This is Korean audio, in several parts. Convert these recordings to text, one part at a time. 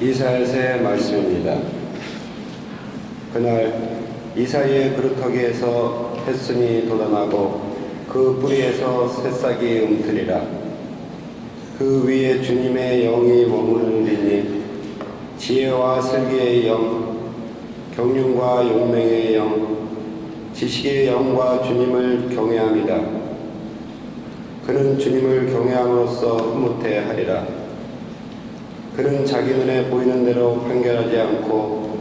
이사야서의 말씀입니다. 그날 이사야의 그루터기에서 햇순이 돋아나고 그 뿌리에서 새싹이 움트리라. 그 위에 주님의 영이 머무르리니 지혜와 슬기의 영, 경륜과 용맹의 영, 지식의 영과 주님을 경외함이다. 그는 주님을 경외함으로써 흐뭇해 하리라. 그는 자기 눈에 보이는 대로 판결하지 않고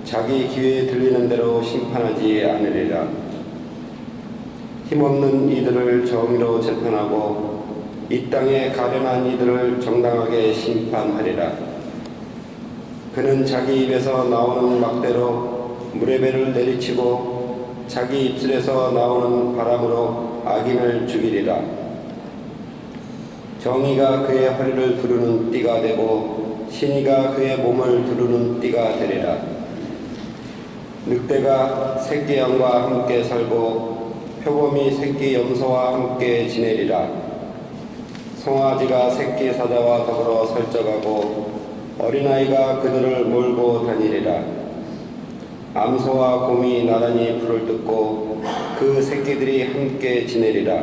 자기 귀에 들리는 대로 심판하지 않으리라. 힘없는 이들을 정의로 재판하고 이 땅에 가련한 이들을 정당하게 심판하리라. 그는 자기 입에서 나오는 막대로 물의 배를 내리치고 자기 입술에서 나오는 바람으로 악인을 죽이리라. 정의가 그의 허리를 두르는 띠가 되고 신의가 그의 몸을 두르는 띠가 되리라. 늑대가 새끼 양과 함께 살고 표범이 새끼 염소와 함께 지내리라. 송아지가 새끼 사자와 더불어 설적하고 어린아이가 그들을 몰고 다니리라. 암소와 곰이 나란히 풀을 뜯고 그 새끼들이 함께 지내리라.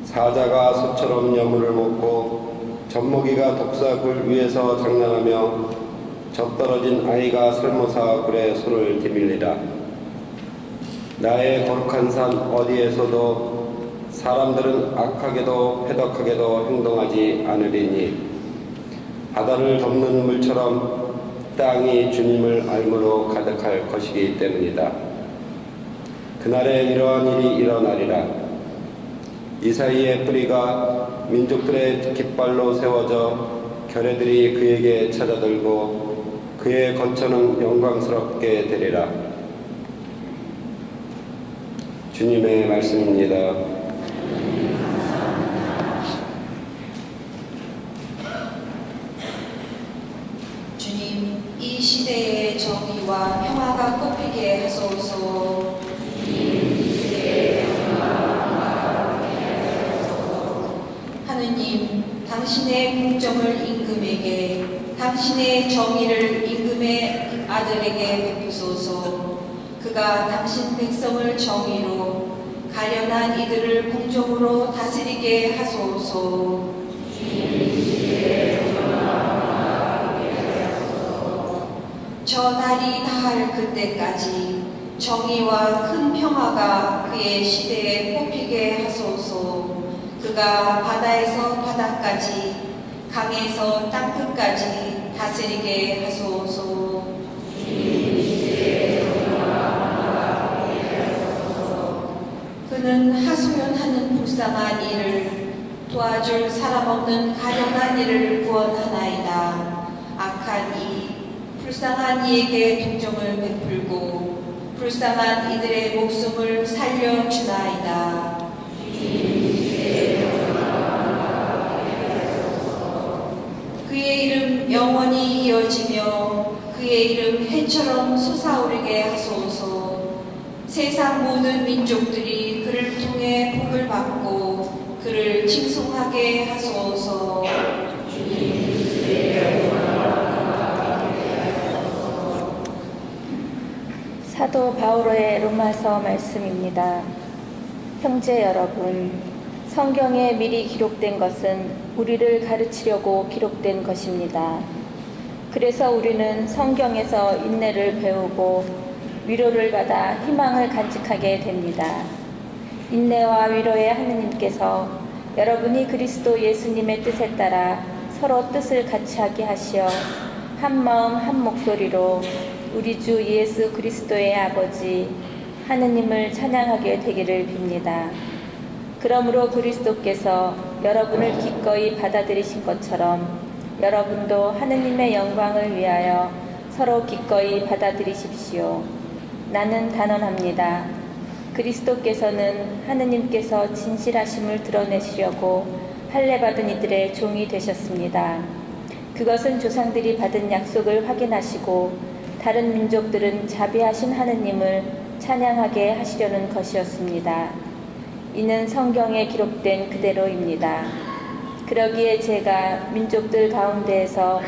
사자가 소처럼 여물을 먹고 젖먹이가 독사굴 위에서 장난하며 젖떨어진 아이가 설모사 굴에 손을 디밀리라. 나의 거룩한 산 어디에서도 사람들은 악하게도 패덕하게도 행동하지 않으리니 바다를 덮는 물처럼 땅이 주님을 알므로 가득할 것이기 때문이다. 그날에 이러한 일이 일어나리라. 이사이의 뿌리가 민족들의 깃발로 세워져 결의들이 그에게 찾아들고 그의 거처는 영광스럽게 되리라. 주님의 말씀입니다. 주님, 이 시대의 정의와 평화가 꽃피게 하소서. 하느님, 당신의 공정을 임금에게, 당신의 정의를 임금의 아들에게 베푸소서. 그가 당신 백성을 정의로, 가련한 이들을 공정으로 다스리게 하소서. 저 날이 다할 그때까지 정의와 큰 평화가 그의 시대에 꽃피게 하소서. 그가 바다에서 바다까지, 강에서 땅끝까지 다스리게 하소서. 그는 하소연하는 불쌍한 이를 도와줄 사람 없는 가련한 이를 구원하나이다. 악한 이, 불쌍한 이에게 동정을 베풀고 불쌍한 이들의 목숨을 살려주나이다. 그의 이름 영원히 이어지며 그의 이름 해처럼 솟아오르게 하소서. 세상 모든 민족들이 그를 통해 복을 받고 그를 칭송하게 하소서. 사도 바오로의 로마서 말씀입니다. 형제 여러분, 성경에 미리 기록된 것은 우리를 가르치려고 기록된 것입니다. 그래서 우리는 성경에서 인내를 배우고 위로를 받아 희망을 간직하게 됩니다. 인내와 위로의 하느님께서 여러분이 그리스도 예수님의 뜻에 따라 서로 뜻을 같이 하게 하시어 한 마음 한 목소리로 우리 주 예수 그리스도의 아버지 하느님을 찬양하게 되기를 빕니다. 그러므로 그리스도께서 여러분을 기꺼이 받아들이신 것처럼 여러분도 하느님의 영광을 위하여 서로 기꺼이 받아들이십시오. 나는 단언합니다. 그리스도께서는 하느님께서 진실하심을 드러내시려고 할례받은 이들의 종이 되셨습니다. 그것은 조상들이 받은 약속을 확인하시고 다른 민족들은 자비하신 하느님을 찬양하게 하시려는 것이었습니다. 이는 성경에 기록된 그대로입니다. 그러기에 제가 민족들 가운데에서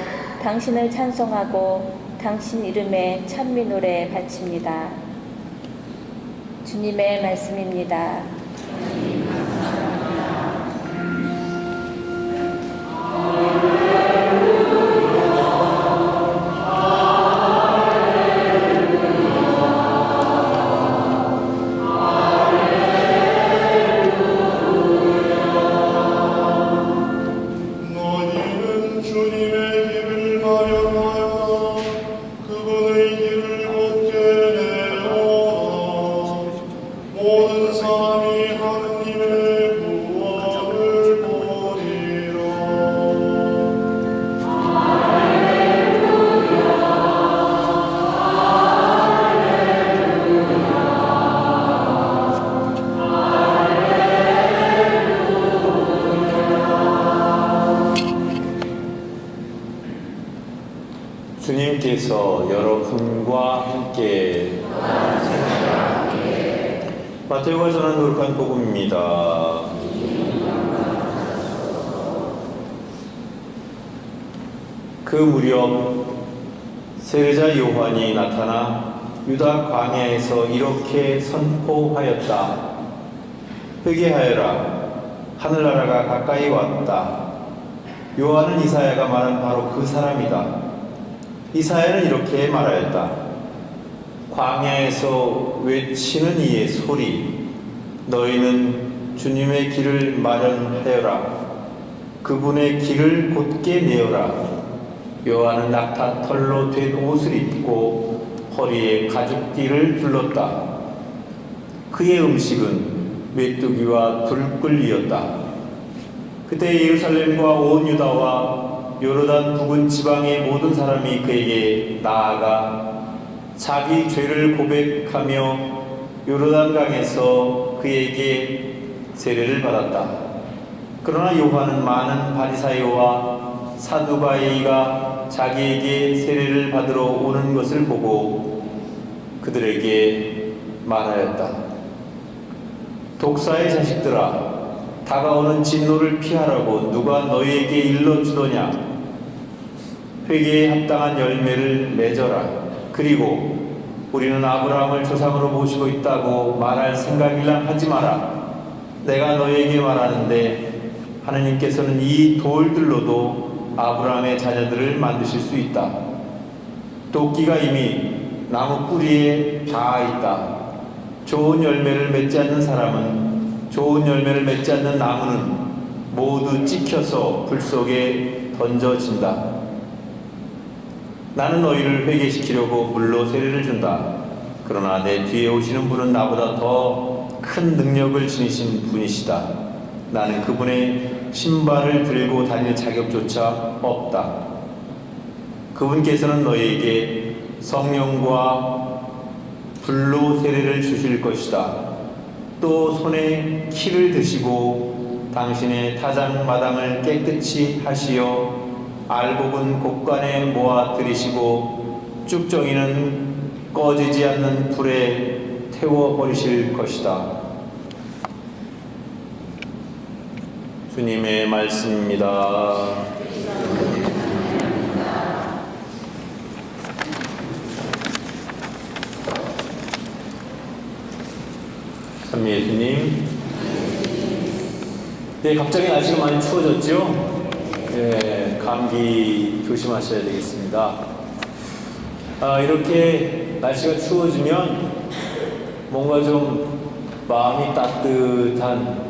당신을 찬송하고 당신 이름에 찬미 노래 바칩니다. 주님의 말씀입니다. 너희는 주님의 길을 마련하여 그분의 길을 곧게 내어라. 모든 사람이 하느님의 구원을 보리라. 주님께서 여러분과 함께 마태오가 전한 거룩한 복음입니다. 그 무렵 세례자 요한이 나타나 유다 광야에서 이렇게 선포하였다. 회개하여라, 하늘나라가 가까이 왔다. 요한은 이사야가 말한 바로 그 사람이다. 이사야는 이렇게 말하였다. 광야에서 외치는 이의 소리, 너희는 주님의 길을 마련하여라. 그분의 길을 곧게 내어라. 요한은 낙타 털로 된 옷을 입고 허리에 가죽띠를 둘렀다. 그의 음식은 메뚜기와 들꿀이었다. 그때 예루살렘과 온 유다와 요르단 부근 지방의 모든 사람이 그에게 나아가 자기 죄를 고백하며 요르단강에서 그에게 세례를 받았다. 그러나 요한은 많은 바리사이와 사두가이가 자기에게 세례를 받으러 오는 것을 보고 그들에게 말하였다. 독사의 자식들아, 다가오는 진노를 피하라고 누가 너희에게 일러주더냐? 회개에 합당한 열매를 맺어라. 그리고 우리는 아브라함을 조상으로 모시고 있다고 말할 생각이라 하지 마라. 내가 너희에게 말하는데 하느님께서는 이 돌들로도 아브라함의 자녀들을 만드실 수 있다. 도끼가 이미 나무 뿌리에 닿아 있다. 좋은 열매를 맺지 않는 사람은, 좋은 열매를 맺지 않는 나무는 모두 찍혀서 불 속에 던져진다. 나는 너희를 회개시키려고 물로 세례를 준다. 그러나 내 뒤에 오시는 분은 나보다 더 큰 능력을 지니신 분이시다. 나는 그분의 신발을 들고 다닐 자격조차 없다. 그분께서는 너희에게 성령과 불로 세례를 주실 것이다. 또 손에 키를 드시고 당신의 타작마당을 깨끗이 하시어 알곡은 곳간에 모아 들이시고 쭉정이는 꺼지지 않는 불에 태워버리실 것이다. 주님의 말씀입니다. 참 예수님. 네, 갑자기 날씨가 많이 추워졌죠? 네, 감기 조심하셔야 되겠습니다. 이렇게 날씨가 추워지면 뭔가 좀 마음이 따뜻한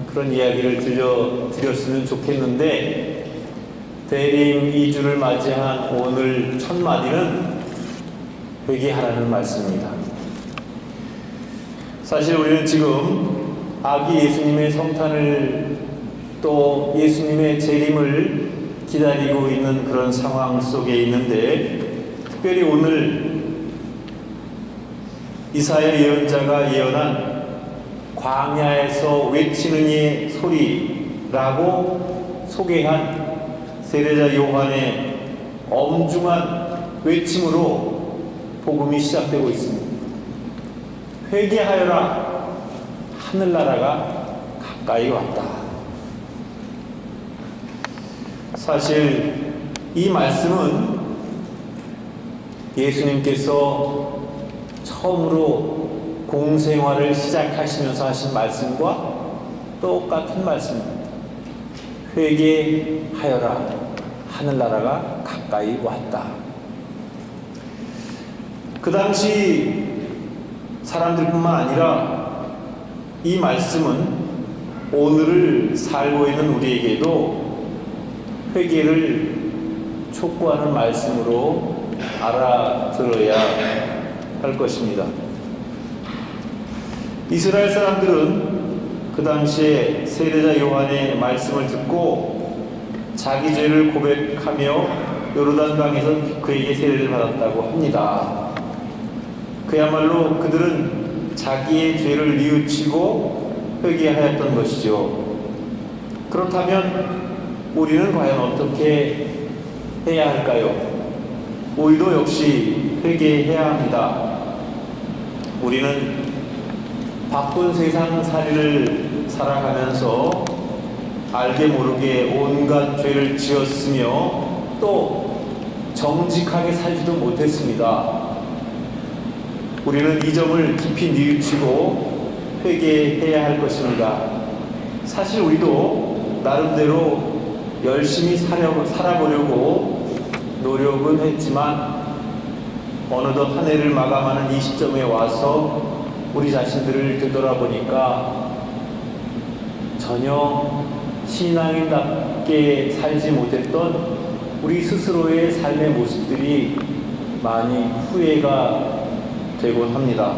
그런 이야기를 들려드렸으면 좋겠는데, 대림 2주를 맞이한 오늘 첫 마디는 회개하라는 말씀입니다. 사실 우리는 지금 아기 예수님의 성탄을 또 예수님의 재림을 기다리고 있는 그런 상황 속에 있는데, 특별히 오늘 이사야 예언자가 예언한 광야에서 외치는 이의 소리라고 소개한 세례자 요한의 엄중한 외침으로 복음이 시작되고 있습니다. 회개하여라, 하늘나라가 가까이 왔다. 사실 이 말씀은 예수님께서 처음으로 공생활을 시작하시면서 하신 말씀과 똑같은 말씀입니다. 회개하여라, 하늘나라가 가까이 왔다. 그 당시 사람들뿐만 아니라 이 말씀은 오늘을 살고 있는 우리에게도 회개를 촉구하는 말씀으로 알아들어야 할 것입니다. 이스라엘 사람들은 그 당시에 세례자 요한의 말씀을 듣고 자기 죄를 고백하며 요르단강에서 그에게 세례를 받았다고 합니다. 그야말로 그들은 자기의 죄를 뉘우치고 회개하였던 것이죠. 그렇다면 우리는 과연 어떻게 해야 할까요? 우리도 역시 회개해야 합니다. 우리는 바쁜 세상 살이를 살아가면서 알게 모르게 온갖 죄를 지었으며 또 정직하게 살지도 못했습니다. 우리는 이 점을 깊이 뉘우치고 회개해야 할 것입니다. 사실 우리도 나름대로 열심히 살아보려고 노력은 했지만 어느덧 한 해를 마감하는 이 시점에 와서 우리 자신들을 되돌아보니까 전혀 신앙인답게 살지 못했던 우리 스스로의 삶의 모습들이 많이 후회가 되곤 합니다.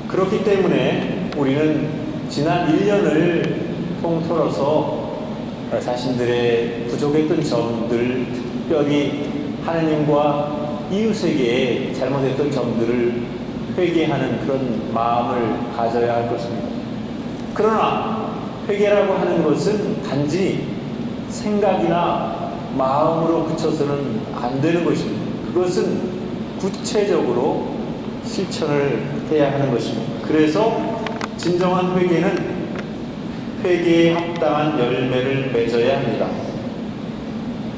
그렇기 때문에 우리는 지난 1년을 통틀어서 자신들의 부족했던 점들, 특별히 하느님과 이웃에게 잘못했던 점들을 회개하는 그런 마음을 가져야 할 것입니다. 그러나 회개라고 하는 것은 단지 생각이나 마음으로 그쳐서는 안 되는 것입니다. 그것은 구체적으로 실천을 해야 하는 것입니다. 그래서 진정한 회개는 회개에 합당한 열매를 맺어야 합니다.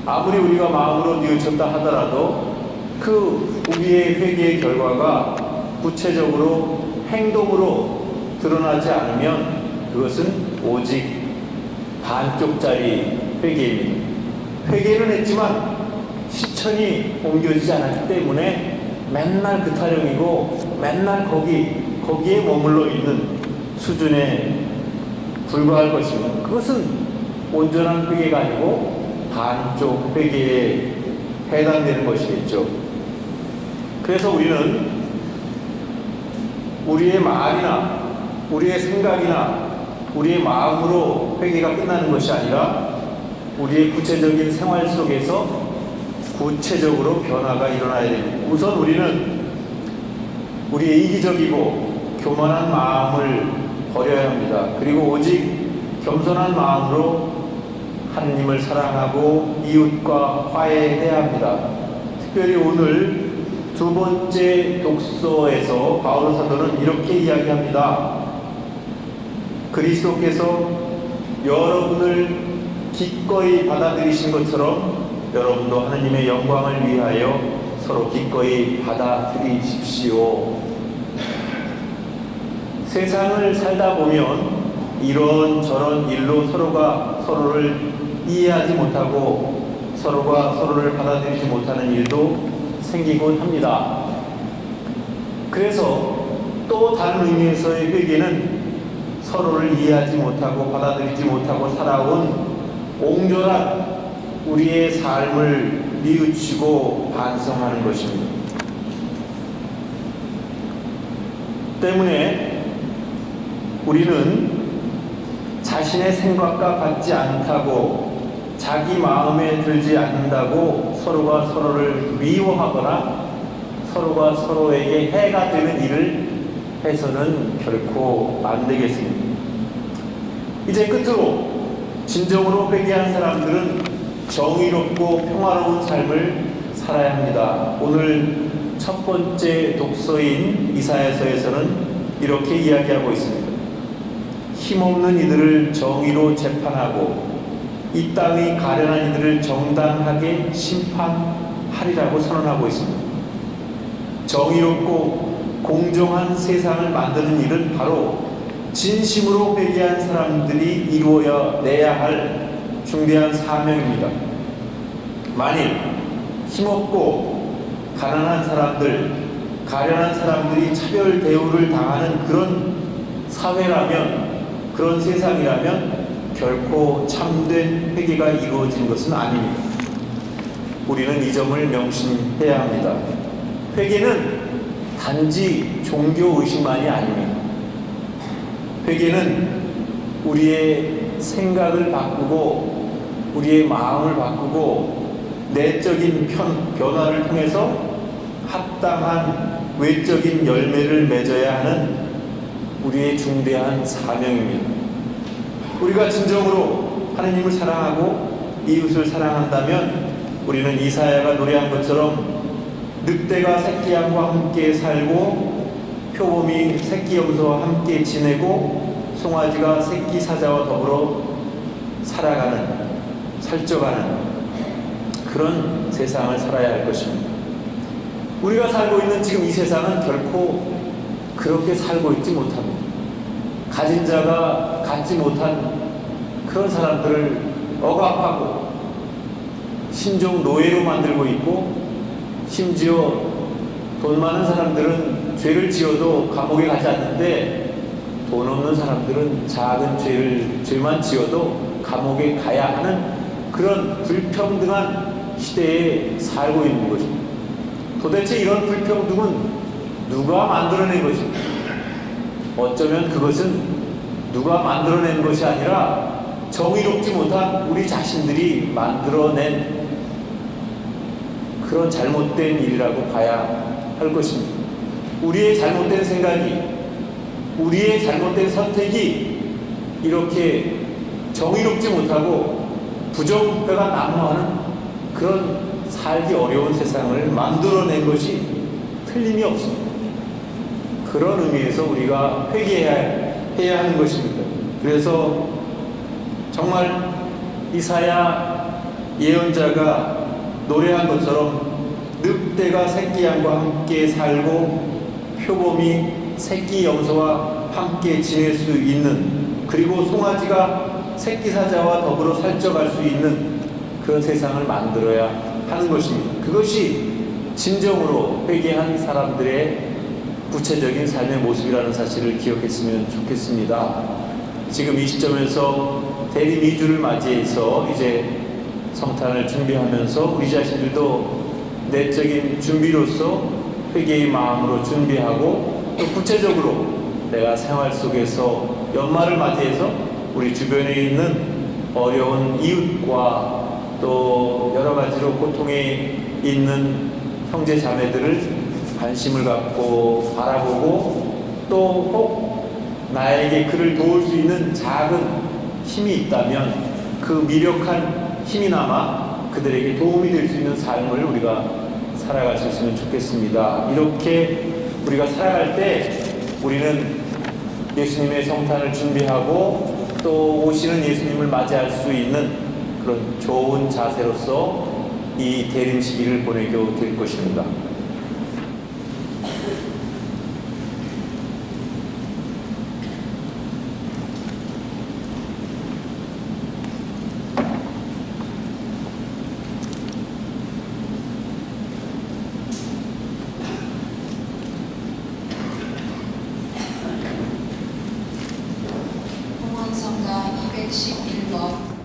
아무리 우리가 마음으로 뉘우쳤다 하더라도 그 우리의 회개의 결과가 구체적으로 행동으로 드러나지 않으면 그것은 오직 반쪽짜리 회개입니다. 회개는 했지만 실천이 옮겨지지 않았기 때문에 맨날 그 타령이고 맨날 거기에 머물러 있는 수준에 불과할 것입니다. 그것은 온전한 회개가 아니고 반쪽 회개에 해당되는 것이겠죠. 그래서 우리는 우리의 말이나 우리의 생각이나 우리의 마음으로 회개가 끝나는 것이 아니라 우리의 구체적인 생활 속에서 구체적으로 변화가 일어나야 됩니다. 우선 우리는 우리의 이기적이고 교만한 마음을 버려야 합니다. 그리고 오직 겸손한 마음으로 하느님을 사랑하고 이웃과 화해해야 합니다. 특별히 오늘 두 번째 독서에서 바울 사도는 이렇게 이야기합니다. 그리스도께서 여러분을 기꺼이 받아들이신 것처럼 여러분도 하느님의 영광을 위하여 서로 기꺼이 받아들이십시오. 세상을 살다 보면 이런저런 일로 서로가 서로를 이해하지 못하고 서로가 서로를 받아들이지 못하는 일도 생기곤 합니다. 그래서 또 다른 의미에서의 회개는 서로를 이해하지 못하고 받아들이지 못하고 살아온 옹졸한 우리의 삶을 뉘우치고 반성하는 것입니다. 때문에 우리는 자신의 생각과 같지 않다고 자기 마음에 들지 않는다고 서로가 서로를 미워하거나 서로가 서로에게 해가 되는 일을 해서는 결코 안 되겠습니다. 이제 끝으로 진정으로 회개한 사람들은 정의롭고 평화로운 삶을 살아야 합니다. 오늘 첫 번째 독서인 이사야서에서는 이렇게 이야기하고 있습니다. 힘없는 이들을 정의로 재판하고 이 땅의 가련한 이들을 정당하게 심판하리라고 선언하고 있습니다. 정의롭고 공정한 세상을 만드는 일은 바로 진심으로 회개한 사람들이 이루어내야 할 중대한 사명입니다. 만일 힘없고 가난한 사람들, 가련한 사람들이 차별 대우를 당하는 그런 사회라면, 그런 세상이라면 결코 참된 회개가 이루어진 것은 아닙니다. 우리는 이 점을 명심해야 합니다. 회개는 단지 종교의식만이 아닙니다. 회개는 우리의 생각을 바꾸고 우리의 마음을 바꾸고 내적인 변화를 통해서 합당한 외적인 열매를 맺어야 하는 우리의 중대한 사명입니다. 우리가 진정으로 하나님을 사랑하고 이웃을 사랑한다면 우리는 이사야가 노래한 것처럼 늑대가 새끼양과 함께 살고 표범이 새끼 염소와 함께 지내고 송아지가 새끼 사자와 더불어 살아가는, 살쪄가는 그런 세상을 살아야 할 것입니다. 우리가 살고 있는 지금 이 세상은 결코 그렇게 살고 있지 못합니다. 가진 자가 갖지 못한 그런 사람들을 억압하고 신종 노예로 만들고 있고, 심지어 돈 많은 사람들은 죄를 지어도 감옥에 가지 않는데 돈 없는 사람들은 작은 죄만 지어도 감옥에 가야 하는 그런 불평등한 시대에 살고 있는 것입니다. 도대체 이런 불평등은 누가 만들어낸 것입니까? 어쩌면 그것은 누가 만들어낸 것이 아니라 정의롭지 못한 우리 자신들이 만들어낸 그런 잘못된 일이라고 봐야 할 것입니다. 우리의 잘못된 생각이, 우리의 잘못된 선택이 이렇게 정의롭지 못하고 부정부패가 난무하는 그런 살기 어려운 세상을 만들어낸 것이 틀림이 없습니다. 그런 의미에서 우리가 회개해야 하는 것입니다. 그래서 정말 이사야 예언자가 노래한 것처럼 늑대가 새끼 양과 함께 살고 표범이 새끼 염소와 함께 지낼 수 있는, 그리고 송아지가 새끼 사자와 더불어 살쪄갈 수 있는 그런 세상을 만들어야 하는 것입니다. 그것이 진정으로 회개한 사람들의 구체적인 삶의 모습이라는 사실을 기억했으면 좋겠습니다. 지금 이 시점에서 대림 2주를 맞이해서 이제 성탄을 준비하면서 우리 자신들도 내적인 준비로서 회개의 마음으로 준비하고, 또 구체적으로 내가 생활 속에서 연말을 맞이해서 우리 주변에 있는 어려운 이웃과 또 여러 가지로 고통에 있는 형제 자매들을 관심을 갖고 바라보고, 또 혹 나에게 그를 도울 수 있는 작은 힘이 있다면 그 미력한 힘이나마 그들에게 도움이 될 수 있는 삶을 우리가 살아갈 수 있으면 좋겠습니다. 이렇게 우리가 살아갈 때 우리는 예수님의 성탄을 준비하고 또 오시는 예수님을 맞이할 수 있는 그런 좋은 자세로서 이 대림 시기를 보내게 될 것입니다. 봉헌성가 211번